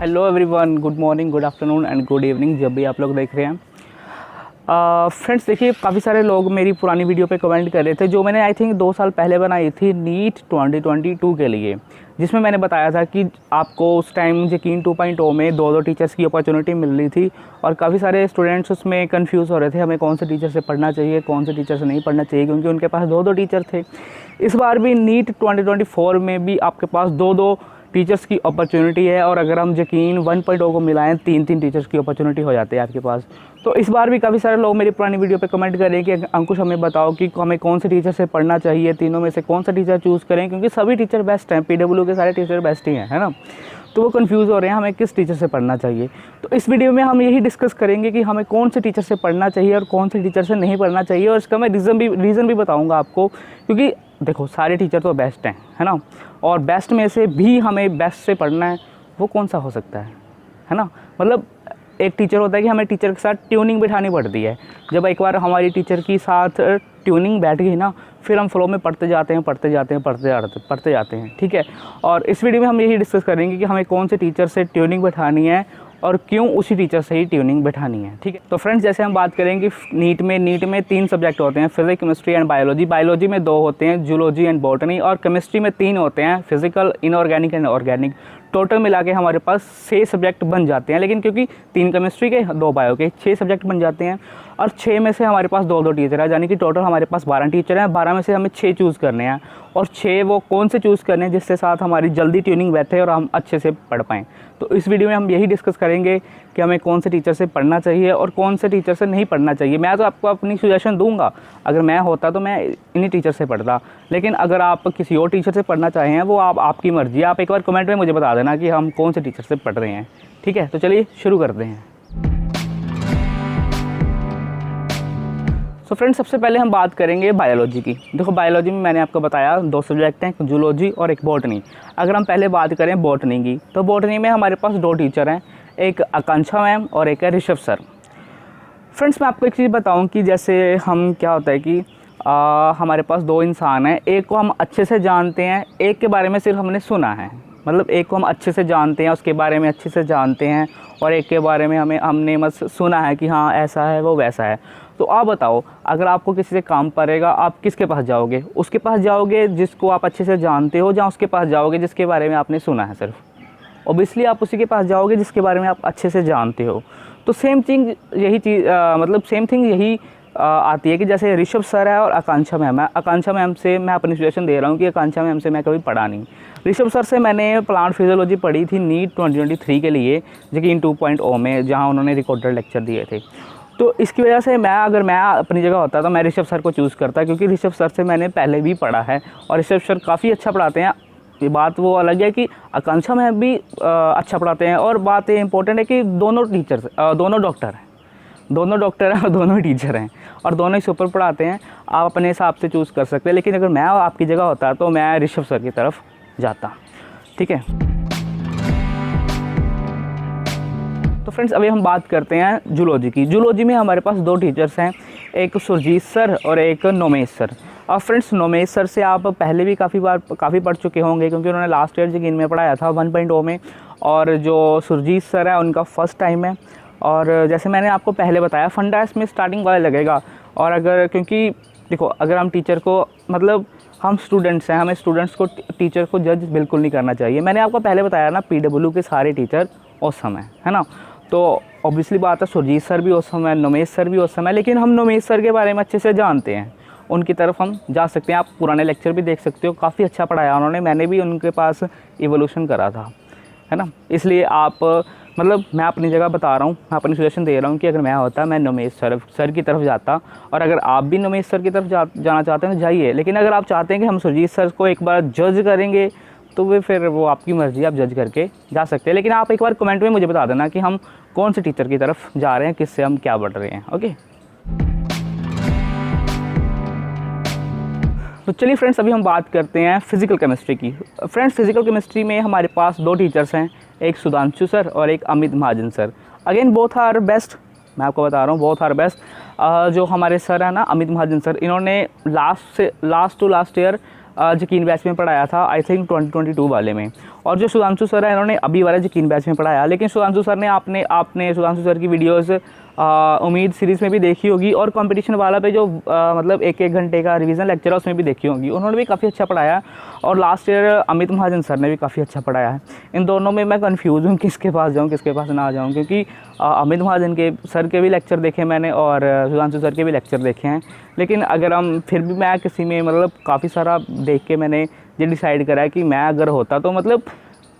Hello everyone, good morning, good afternoon and good evening, जब भी आप लोग देख रहे हैं। फ्रेंड्स देखिए, काफ़ी सारे लोग मेरी पुरानी वीडियो पे कमेंट कर रहे थे जो मैंने आई थिंक 2 साल पहले बनाई थी नीट 2022 के लिए, जिसमें मैंने बताया था कि आपको उस टाइम यकीन 2.0 में दो टीचर्स की अपॉर्चुनिटी मिल रही थी और काफ़ी सारे स्टूडेंट्स उसमें कंफ्यूज हो रहे थे हमें कौन से टीचर से पढ़ना चाहिए, कौन से टीचर से नहीं पढ़ना चाहिए, क्योंकि उनके पास दो टीचर थे। इस बार भी नीट 2024 में भी आपके पास दो टीचर्स की अपॉर्चुनिटी है और अगर हम यकीन 1.0 को मिलाएं 3 टीचर्स की अपॉर्चुनिटी हो जाती है आपके पास। तो इस बार भी काफ़ी सारे लोग मेरी पुरानी वीडियो पे कमेंट करें कि अंकुश हमें बताओ कि हमें कौन से टीचर से पढ़ना चाहिए, तीनों में से कौन सा टीचर चूज़ करें, क्योंकि सभी टीचर बेस्ट हैं, पीडब्ल्यू के सारे टीचर बेस्ट ही हैं, है ना। तो वो कंफ्यूज हो रहे हैं हमें किस टीचर से पढ़ना चाहिए। तो इस वीडियो में हम यही डिस्कस करेंगे कि हमें कौन से टीचर से पढ़ना चाहिए और कौन से टीचर से नहीं पढ़ना चाहिए, और इसका मैं रीज़न भी बताऊँगा आपको, क्योंकि देखो सारे टीचर तो बेस्ट हैं, है ना, और बेस्ट में से भी हमें बेस्ट से पढ़ना है, वो कौन सा हो सकता है ना। मतलब एक टीचर होता है कि हमें टीचर के साथ ट्यूनिंग बिठानी पड़ती है। जब एक बार हमारी टीचर के साथ ट्यूनिंग बैठ गई ना, फिर हम फ्लो में पढ़ते जाते हैं, ठीक है। और इस वीडियो में हम यही डिस्कस करेंगे कि हमें कौन से टीचर से ट्यूनिंग बैठानी है और क्यों उसी टीचर से ही ट्यूनिंग बैठानी है, ठीक है। तो फ्रेंड्स, जैसे हम बात करेंगे नीट में 3 सब्जेक्ट होते हैं, physics, chemistry and biology. Biology में 2 होते हैं, जूलॉजी एंड बॉटनी, और केमिस्ट्री में 3 होते हैं, physical, inorganic and organic. Total मिला के हमारे पास 6 सब्जेक्ट बन जाते हैं, लेकिन क्योंकि 3 केमिस्ट्री के 2 बायो के 6 सब्जेक्ट बन जाते हैं, और 6 में से हमारे पास 2 टीचर हैं, यानी कि टोटल हमारे पास 12 टीचर हैं। 12 में से हमें 6 चूज़ करने हैं, और 6 वो कौन से चूज़ करने हैं जिसके साथ हमारी जल्दी ट्यूनिंग बैठे और हम अच्छे से पढ़ पाएँ। तो इस वीडियो में हम यही डिस्कस करेंगे कि हमें कौन से टीचर से पढ़ना चाहिए और कौन से टीचर से नहीं पढ़ना चाहिए। मैं तो आपको अपनी सजेशन दूंगा, अगर मैं होता तो मैं इन्हीं टीचर से पढ़ता, लेकिन अगर आप किसी और टीचर से पढ़ना चाहें वो आपकी मर्ज़ी है। आप एक बार कमेंट में मुझे बता देना कि हम कौन से टीचर से पढ़ रहे हैं, ठीक है। तो चलिए शुरू करते हैं। तो फ्रेंड्स, सबसे पहले हम बात करेंगे बायोलॉजी की। देखो, बायोलॉजी में मैंने आपको बताया 2 सब्जेक्ट हैं, एक जूलॉजी और एक बॉटनी। अगर हम पहले बात करें बॉटनी की, तो बॉटनी में हमारे पास 2 टीचर हैं, एक आकांक्षा मैम और एक है ऋषभ सर। फ्रेंड्स, मैं आपको एक चीज़ बताऊं कि जैसे हम क्या होता है कि हमारे पास 2 इंसान हैं, एक को हम अच्छे से जानते हैं, एक के बारे में सिर्फ हमने सुना है। मतलब एक को हम अच्छे से जानते हैं, उसके बारे में अच्छे से जानते हैं, और एक के बारे में हमने बस सुना है कि हाँ ऐसा है वो वैसा है। तो आप बताओ, अगर आपको किसी से काम पड़ेगा आप किसके पास जाओगे? उसके पास जाओगे जिसको आप अच्छे से जानते हो, या उसके पास जाओगे जिसके बारे में आपने सुना है सिर्फ? ऑब्वियसली आप उसी के पास जाओगे जिसके बारे में आप अच्छे से जानते हो। तो सेम थिंग यही आती है कि जैसे ऋषभ सर है और आकांक्षा मैम है। आकांक्षा मैम से मैं अपनी सजेशन दे रहा हूँ कि आकांक्षा मैम से मैं कभी पढ़ा नहीं। ऋषभ सर से मैंने प्लांट फिजियोलॉजी पढ़ी थी नीट 2023 के लिए, यकीन 2.0 में, जहाँ उन्होंने रिकॉर्डेड लेक्चर दिए थे। तो इसकी वजह से अगर मैं अपनी जगह होता तो मैं ऋषभ सर को चूज़ करता, क्योंकि ऋषभ सर से मैंने पहले भी पढ़ा है और ऋषभ सर काफ़ी अच्छा पढ़ाते हैं। ये बात वो अलग है कि आकांक्षा मैम भी अच्छा पढ़ाते हैं, और बात ये इंपॉर्टेंट है कि दोनों डॉक्टर हैं और दोनों टीचर हैं, और दोनों ही सुपर पढ़ाते हैं। आप अपने हिसाब से चूज़ कर सकते हैं, लेकिन अगर मैं आपकी जगह होता तो मैं ऋषभ सर की तरफ जाता, ठीक है। तो फ्रेंड्स, अभी हम बात करते हैं जूलॉजी की। जूलॉजी में हमारे पास 2 टीचर्स हैं, एक सुरजीत सर और एक नोमेश सर। और फ्रेंड्स, नोमेश सर से आप पहले भी काफ़ी पढ़ चुके होंगे, क्योंकि उन्होंने लास्ट ईयर यकीन में पढ़ाया था 1.0 में, और जो सुरजीत सर है उनका फर्स्ट टाइम है। और जैसे मैंने आपको पहले बताया, फंडा इसमें स्टार्टिंग वाला लगेगा, और अगर क्योंकि देखो, अगर हम टीचर को, मतलब हम स्टूडेंट्स हैं, हमें स्टूडेंट्स को टीचर को जज बिल्कुल नहीं करना चाहिए। मैंने आपको पहले बताया ना, पीडब्ल्यू के सारे टीचर औसम है ना। तो ऑब्वियसली बात है, सुरजीत सर भी औसम है, नोमेश सर भी औसम है, लेकिन हम नोमेश सर के बारे में अच्छे से जानते हैं, उनकी तरफ हम जा सकते हैं। आप पुराने लेक्चर भी देख सकते हो, काफ़ी अच्छा पढ़ाया उन्होंने, मैंने भी उनके पास इवोल्यूशन करा था, है ना। इसलिए आप, मतलब मैं अपनी जगह बता रहा हूँ, मैं अपनी सजेशन दे रहा हूँ कि अगर मैं होता मैं नोमेश सर की तरफ जाता, और अगर आप भी नोमेश सर की तरफ जाना चाहते हैं तो जाइए। लेकिन अगर आप चाहते हैं कि हम सुरजीत सर को एक बार जज करेंगे, तो फिर वो आपकी मर्ज़ी, आप जज करके जा सकते हैं। लेकिन आप एक बार कमेंट में मुझे बता देना कि हम कौन से टीचर की तरफ जा रहे हैं, किससे हम क्या पढ़ रहे हैं, ओके। तो चलिए फ्रेंड्स, अभी हम बात करते हैं फिज़िकल केमिस्ट्री की। फ्रेंड्स, फिज़िकल केमिस्ट्री में हमारे पास 2 टीचर्स हैं, एक सुधांशु सर और एक Amit Mahajan sir. Again both are best, मैं आपको बता रहा हूँ, बोथ आर बेस्ट। जो हमारे सर हैं ना, अमित महाजन सर, इन्होंने लास्ट ईयर यकीन बैच में पढ़ाया था, आई थिंक 2022 वाले में, और जो सुधांशु सर है इन्होंने अभी वाला यकीन बैच में पढ़ाया, लेकिन सुधांशु सर ने आपने सुधांशु सर की वीडियोस उम्मीद सीरीज़ में भी देखी होगी, और कंपटीशन वाला पे जो मतलब 1-1 घंटे का रिवीजन लेक्चर है उसमें भी देखी होगी, उन्होंने भी काफ़ी अच्छा पढ़ाया। और last year Amit Mahajan sir ने भी काफ़ी अच्छा पढ़ाया है। इन दोनों में मैं कंफ्यूज हूँ किसके पास जाऊँ किसके पास ना जाऊँ, क्योंकि अमित महाजन के सर के भी लेक्चर देखे मैंने और सुधांशु सर के भी लेक्चर देखे हैं। लेकिन अगर हम फिर भी मैं किसी में मतलब काफ़ी सारा देख के मैंने ये डिसाइड करा है कि मैं अगर होता तो मतलब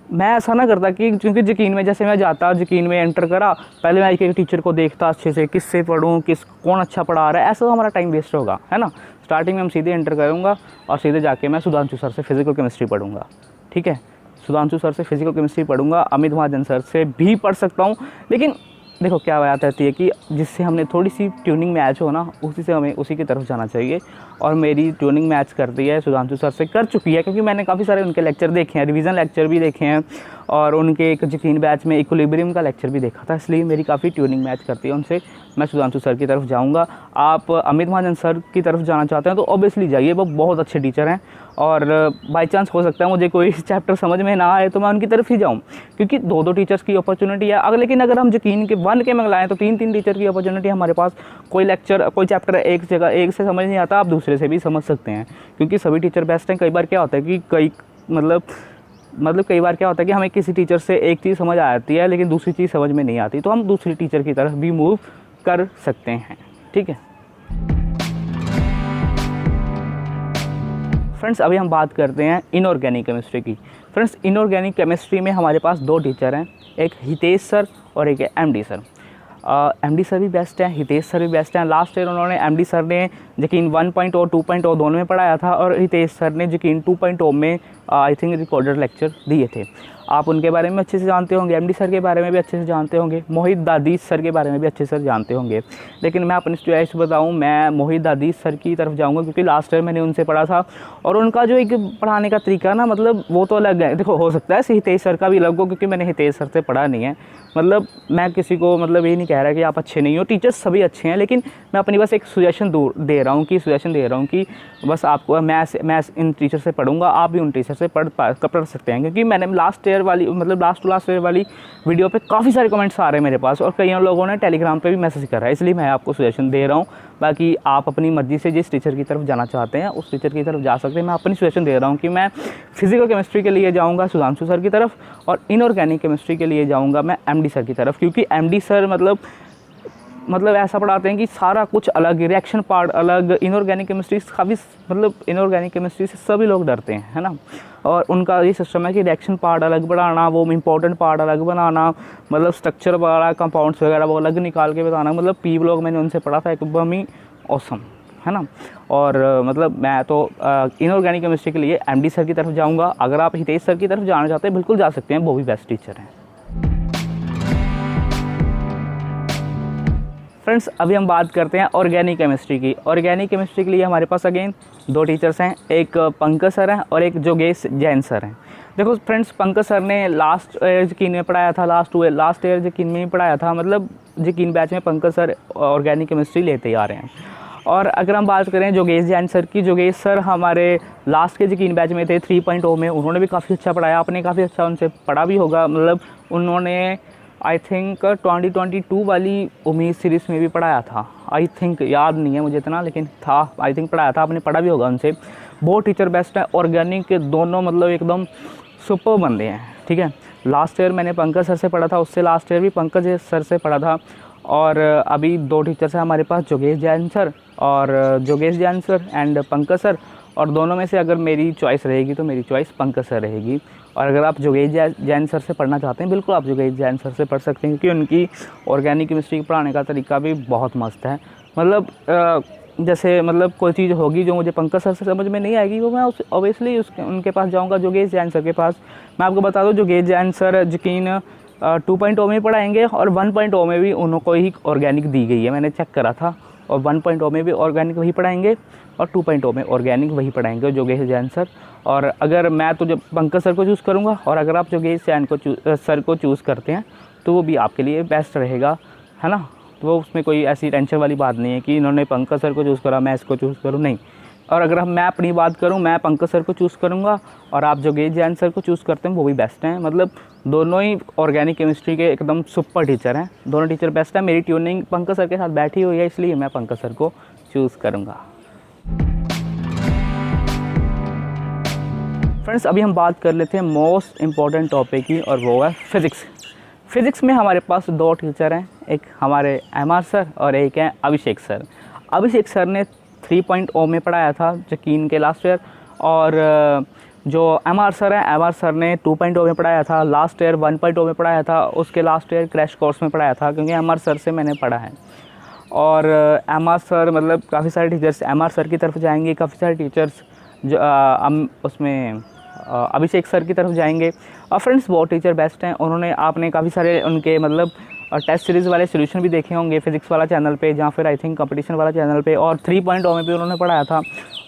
मैं ऐसा ना करता कि क्योंकि यकीन में जैसे मैं जाता यकीन में एंटर करा, पहले मैं एक टीचर को देखता अच्छे से, किससे पढ़ूँ, कौन अच्छा पढ़ा रहा है, ऐसा तो हमारा टाइम वेस्ट होगा, है ना। स्टार्टिंग में हम सीधे एंटर करूँगा और सीधे जाके मैं सुधांशु सर से फिजिकल केमिस्ट्री पढ़ूँगा, ठीक है। सुधांशु सर से physical chemistry पढ़ूँगा, Amit Mahajan sir से भी पढ़ सकता हूँ, लेकिन देखो क्या बात रहती है कि जिससे हमने थोड़ी सी ट्यूनिंग मैच हो ना, उसी से हमें उसी की तरफ जाना चाहिए। और मेरी ट्यूनिंग मैच करती है सुधांशु सर से, कर चुकी है, क्योंकि मैंने काफ़ी सारे उनके लेक्चर देखे हैं, रिवीजन लेक्चर भी देखे हैं, और उनके एक यकीन बैच में इक्विलिब्रियम का लेक्चर भी देखा था, इसलिए मेरी काफ़ी ट्यूनिंग मैच करती है उनसे। मैं सुधांशु सर की तरफ जाऊँगा। आप अमित महाजन सर की तरफ जाना चाहते हैं तो ऑब्वियसली जाइए, वो बहुत अच्छे टीचर हैं, और बाई चांस हो सकता है मुझे कोई चैप्टर समझ में ना आए तो मैं उनकी तरफ ही जाऊँ, क्योंकि 2-2 टीचर्स की अपॉर्चुनिटी है। लेकिन अगर हम यकीन के 1 के मंगलाएँ तो 3-3 टीचर की अपॉर्चुनिटी हमारे पास। कोई लेक्चर कोई चैप्टर एक जगह एक से समझ नहीं आता, आप दूसरे से भी समझ सकते हैं, क्योंकि सभी टीचर बेस्ट हैं। कई बार क्या होता है कि कई बार क्या होता है कि हमें किसी टीचर से एक चीज़ समझ आ जाती है लेकिन दूसरी चीज़ समझ में नहीं आती, तो हम दूसरी टीचर की तरफ भी मूव कर सकते हैं, ठीक है। फ्रेंड्स अभी हम बात करते हैं इनऑर्गेनिक केमिस्ट्री की। फ्रेंड्स इनऑर्गेनिक केमिस्ट्री में हमारे पास 2 टीचर हैं, एक हितेश सर और एक है एमडी सर। एमडी सर भी बेस्ट हैं, हितेश सर भी बेस्ट हैं। लास्ट ईयर उन्होंने एमडी सर ने यकीन 1.0 2.0 दोनों में पढ़ाया था, और हितेश सर ने यकीन 2.0 में आई थिंक रिकॉर्डेड लेक्चर दिए थे। आप उनके बारे में अच्छे से जानते होंगे, एमडी सर के बारे में भी अच्छे से जानते होंगे, मोहित दादीस सर के बारे में भी अच्छे से जानते होंगे। लेकिन मैं अपनी चॉइस बताऊं, मैं मोहित दादीस सर की तरफ जाऊंगा, क्योंकि लास्ट ईयर मैंने उनसे पढ़ा था, और उनका जो एक पढ़ाने का तरीका ना, मतलब वो तो अलग है। देखो हो सकता है हितेश सर का भी अलग हो, क्योंकि मैंने हितेश सर से पढ़ा नहीं है। मतलब मैं किसी को मतलब ये नहीं कह रहा कि आप अच्छे नहीं हो, टीचर्स सभी अच्छे हैं, लेकिन मैं अपनी बस एक सजेशन दे रहा हूँ कि बस आपको मैं इन टीचर से पढ़ूंगा, आप भी उन टीचर से पढ़ सकते हैं। क्योंकि मैंने लास्ट ईयर वाली वीडियो पे काफ़ी सारे कमेंट्स आ रहे हैं मेरे पास, और कई लोगों ने टेलीग्राम पे भी मैसेज करा है, इसलिए मैं आपको सजेशन दे रहा हूँ। बाकी आप अपनी मर्ज़ी से जिस टीचर की तरफ जाना चाहते हैं उस टीचर की तरफ जा सकते हैं। मैं अपनी सजेशन दे रहा हूँ कि मैं फिजिकल केमिस्ट्री के लिए जाऊँगा सुधांशु सर की तरफ, और इनऑर्गेनिक केमिस्ट्री के लिए जाऊँगा मैं एमडी सर की तरफ, क्योंकि एमडी सर मतलब ऐसा पढ़ाते हैं कि सारा कुछ अलग, रिएक्शन पार्ट अलग। इनऑर्गेनिक केमिस्ट्री काफ़ी इनऑर्गेनिक केमिस्ट्री से सभी लोग डरते हैं, है ना। और उनका ये सिस्टम है कि रिएक्शन पार्ट अलग बनाना, वो इंपॉर्टेंट पार्ट अलग बनाना, मतलब स्ट्रक्चर वगैरह कंपाउंड्स वगैरह वो अलग निकाल के बताना। मतलब पी ब्लॉक मैंने उनसे पढ़ा था, एकदम ही ऑसम, है ना। और मतलब मैं तो इनऑर्गेनिक केमिस्ट्री के लिए एमडी सर की तरफ जाऊँगा। अगर आप हितेश सर की तरफ जाना चाहते हैं बिल्कुल जा सकते हैं, वो भी बेस्ट टीचर हैं। फ्रेंड्स अभी हम बात करते हैं ऑर्गेनिक केमिस्ट्री की। ऑर्गेनिक केमिस्ट्री के लिए हमारे पास अगेन 2 टीचर्स हैं, एक पंकज सर हैं और एक जोगेश जैन सर हैं। देखो फ्रेंड्स, पंकज सर ने लास्ट ईयर यकीन में पढ़ाया था, लास्ट ईयर यकीन में ही पढ़ाया था, मतलब यकीन बैच में पंकज सर ऑर्गेनिक केमिस्ट्री लेते ही आ रहे हैं। और अगर हम बात करें जोगेश जैन सर की, जोगेश सर हमारे लास्ट के यकीन बैच में थे 3.0 में, उन्होंने भी काफ़ी अच्छा पढ़ाया, आपने काफ़ी अच्छा उनसे पढ़ा भी होगा। मतलब उन्होंने आई थिंक 2022 वाली उम्मीद सीरीज़ में भी पढ़ाया था, आई थिंक, याद नहीं है मुझे इतना, लेकिन था, आई थिंक पढ़ाया था, आपने पढ़ा भी होगा उनसे। बहुत टीचर बेस्ट है, ऑर्गेनिक के दोनों मतलब एकदम सुपर बंदे हैं, ठीक है। लास्ट ईयर मैंने पंकज सर से पढ़ा था, उससे लास्ट ईयर भी पंकज सर से पढ़ा था। और अभी 2 टीचर्स हैं हमारे पास, जोगेश Jain sir and Pankaj sir. और दोनों में से अगर मेरी चॉइस रहेगी तो मेरी चॉइस पंकज सर रहेगी। और अगर आप जोगेश जैन सर से पढ़ना चाहते हैं, बिल्कुल आप जोगेश जैन सर से पढ़ सकते हैं, क्योंकि उनकी ऑर्गेनिक केमिस्ट्री पढ़ाने का तरीका भी बहुत मस्त है। मतलब जैसे मतलब कोई चीज़ होगी जो मुझे पंकज सर से समझ में नहीं आएगी, वो मैं ऑब्वियसली उनके पास जाऊँगा, जोगेश जैन सर के पास। मैं आपको बता दूँ, जोगेश जैन सर यकीन 2.0 में पढ़ाएंगे, और 1.0 में भी उनको ही ऑर्गेनिक दी गई है, मैंने चेक करा था। और 1.0 में भी ऑर्गेनिक वही पढ़ाएंगे, और 2.0 में ऑर्गेनिक वही पढ़ाएंगे जोगेश जैन सर। और अगर मैं तो जब पंकज सर को चूज़ करूँगा, और अगर आप जोगेश जैन सर को चूज़ करते हैं तो वो भी आपके लिए बेस्ट रहेगा, है ना। तो वो उसमें कोई ऐसी टेंशन वाली बात नहीं है कि इन्होंने पंकज सर को चूज़ करा मैं इसको चूज़ करूँ, नहीं। और अगर मैं अपनी बात करूं, मैं पंकज सर को चूज़ करूंगा, और आप जोगेश जैन सर को चूज़ करते हैं वो भी बेस्ट हैं। मतलब दोनों ही ऑर्गेनिक केमिस्ट्री के एकदम सुपर टीचर हैं, दोनों टीचर बेस्ट हैं। मेरी ट्यूनिंग पंकज सर के साथ बैठी हुई है, इसलिए मैं पंकज सर को चूज़ करूँगा। फ्रेंड्स, अभी हम बात कर लेते हैं मोस्ट इम्पॉर्टेंट टॉपिक की, और वो है फ़िज़िक्स। फ़िज़िक्स में हमारे पास 2 टीचर हैं, एक हमारे एमआर सर और एक है अभिषेक सर। अभिषेक सर ने 3.0 में पढ़ाया था यकीन के लास्ट ईयर, और जो एमआर सर है, एमआर सर ने 2.0 में पढ़ाया था, लास्ट ईयर 1.0 में पढ़ाया था, उसके लास्ट ईयर क्रैश कोर्स में पढ़ाया था, क्योंकि एमआर सर से मैंने पढ़ा है। और एमआर सर मतलब काफ़ी सारे टीचर्स एमआर सर की तरफ जाएंगे, काफ़ी सारे टीचर्स जो उसमें अभिषेक सर की तरफ जाएंगे। और फ्रेंड्स, वो टीचर बेस्ट हैं। उन्होंने आपने काफ़ी सारे उनके मतलब टेस्ट सीरीज़ वाले सॉल्यूशन भी देखे होंगे फिज़िक्स वाला चैनल पे, या फिर आई थिंक कंपटीशन वाला चैनल पे, और 3.0 में भी उन्होंने पढ़ाया था।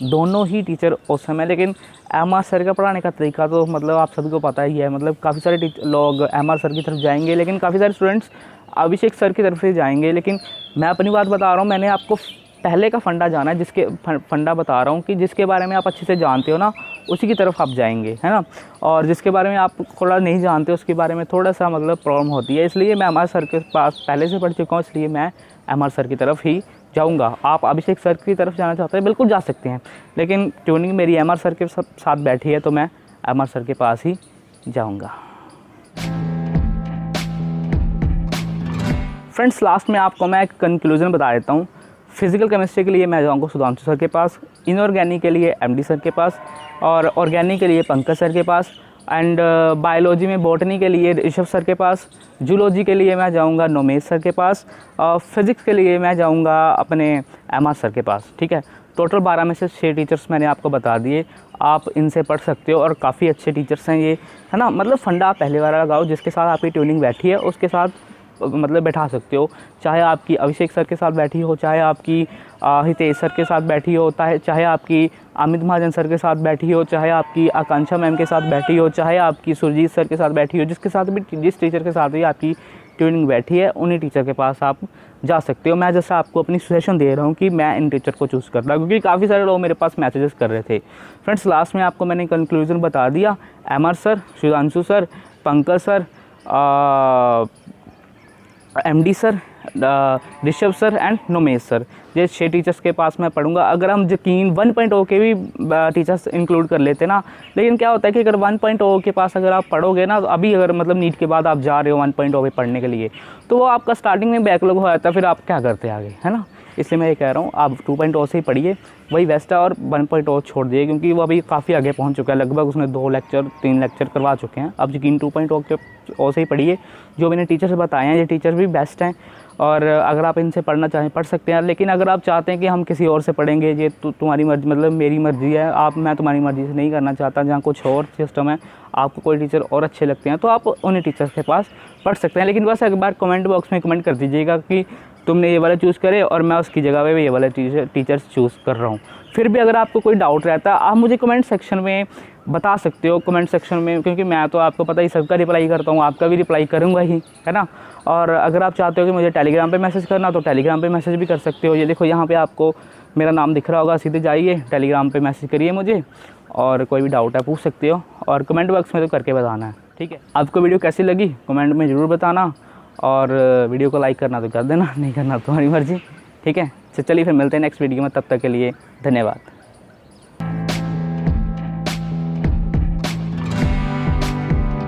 दोनों ही टीचर औसम है, लेकिन एमआर सर का पढ़ाने का तरीका तो मतलब आप सभी को पता ही है। मतलब काफ़ी सारे लोग एमआर सर की तरफ जाएंगे, लेकिन काफ़ी सारे स्टूडेंट्स अभिषेक सर की तरफ से जाएंगे। लेकिन मैं अपनी बात बता रहा हूँ, मैंने आपको पहले का फंडा जाना है, जिसके फंडा बता रहा हूँ कि जिसके बारे में आप अच्छे से जानते हो ना, उसी की तरफ आप जाएंगे, है ना। और जिसके बारे में आप थोड़ा नहीं जानते, उसके बारे में थोड़ा सा मतलब प्रॉब्लम होती है। इसलिए मैं एमआर सर के पास पहले से पढ़ चुका हूँ, इसलिए मैं एमआर सर की तरफ ही जाऊँगा। आप अभिषेक सर की तरफ जाना चाहते हैं, बिल्कुल जा सकते हैं, लेकिन ट्यूनिंग मेरी एमआर सर के साथ बैठी है, तो मैं एमआर सर के पास ही जाऊँगा। फ्रेंड्स, लास्ट में आपको मैं एक कंक्लूजन बता देता हूँ। फिज़िकल केमिस्ट्री के लिए मैं जाऊँगा सुधांशु सर के पास, इनऑर्गेनिक के लिए एमडी सर के पास, और ऑर्गेनिक के लिए पंकज सर के पास, एंड बायोलॉजी में बॉटनी के लिए ऋषभ सर के पास, जूलॉजी के लिए मैं जाऊँगा नोमेश सर के पास, और फिज़िक्स के लिए मैं जाऊँगा अपने एमआर सर के पास। ठीक है, टोटल 12 में से 6 टीचर्स मैंने आपको बता दिए, आप इनसे पढ़ सकते हो, और काफ़ी अच्छे टीचर्स हैं ये, है ना। मतलब फंडा आप पहले बार लगाओ, जिसके साथ आपकी ट्यूनिंग बैठी है उसके साथ मतलब बैठा सकते हो। चाहे आपकी अभिषेक सर के साथ बैठी हो, चाहे आपकी हितेश सर के साथ बैठी हो, चाहे आपकी अमित महाजन सर के साथ बैठी हो, चाहे आपकी आकांक्षा मैम के साथ बैठी हो, चाहे आपकी सुरजीत सर के साथ बैठी हो, जिसके साथ भी जिस टीचर के साथ भी आपकी ट्यूनिंग बैठी है, उन्हीं टीचर के पास आप जा सकते हो। मैं जैसा आपको अपनी सजेशन दे रहा हूँ कि मैं इन टीचर को चूज़ करता हूँ, क्योंकि काफ़ी सारे लोग मेरे पास मैसेजेस कर रहे थे। फ्रेंड्स, लास्ट में आपको मैंने कंक्लूजन बता दिया। MR sir, Sudhanshu sir, Pankaj sir, MD sir, Rishabh sir and Nomesh sir, ये 6 टीचर्स के पास मैं पढ़ूंगा। अगर हम यकीन 1.0 के भी टीचर्स इंक्लूड कर लेते ना, लेकिन क्या होता है कि अगर 1.0 के पास अगर आप पढ़ोगे ना, तो अभी अगर मतलब नीट के बाद आप जा रहे हो 1.0 पे पढ़ने के लिए, तो वो आपका स्टार्टिंग में बैकलॉग हो जाता है, फिर आप क्या करते आगे, है ना। इसलिए मैं ये कह रहा हूँ आप 2.0 से ही पढ़िए, वही बेस्ट है, और 1.0 छोड़ दिए, क्योंकि वो अभी काफ़ी आगे पहुँच चुका है। लगभग उसने 2 लेक्चर 3 लेक्चर करवा चुके हैं। अब यकीन 2.0 के से ही पढ़िए। जो मैंने टीचर्स बताए हैं, ये टीचर भी बेस्ट हैं, और अगर आप इनसे पढ़ना चाहें पढ़ सकते हैं। लेकिन अगर आप चाहते हैं कि हम किसी और से पढ़ेंगे, ये तुम्हारी मर्जी, मतलब मेरी मर्ज़ी है, मैं तुम्हारी मर्ज़ी से नहीं करना चाहता, जहाँ कुछ और सिस्टम है, आपको कोई टीचर और अच्छे लगते हैं, तो आप उन्हीं टीचर्स के पास पढ़ सकते हैं। लेकिन बस एक बार कमेंट बॉक्स में कमेंट कर दीजिएगा कि तुमने ये वाला चूज़ करे, और मैं उसकी जगह पे ये वाला टीचर्स चूज़ कर रहा हूँ। फिर भी अगर आपको कोई डाउट रहता है, आप मुझे कमेंट सेक्शन में बता सकते हो, कमेंट सेक्शन में, क्योंकि मैं तो आपको पता ही सबका रिप्लाई करता हूँ, आपका भी रिप्लाई करूँगा ही, है ना। और अगर आप चाहते हो कि मुझे टेलीग्राम पे मैसेज करना, तो टेलीग्राम पे मैसेज भी कर सकते हो। ये देखो यहाँ पे आपको मेरा नाम दिख रहा होगा, सीधे जाइए टेलीग्राम पे मैसेज करिए मुझे, और कोई भी डाउट है पूछ सकते हो, और कमेंट बॉक्स में तो करके बताना है, ठीक है। आपको वीडियो कैसी लगी कमेंट में ज़रूर बताना, और वीडियो को लाइक करना तो कर देना, नहीं करना तो तुम्हारी मर्ज़ी, ठीक है। तो चलिए फिर मिलते हैं नेक्स्ट वीडियो में, तब तक के लिए धन्यवाद।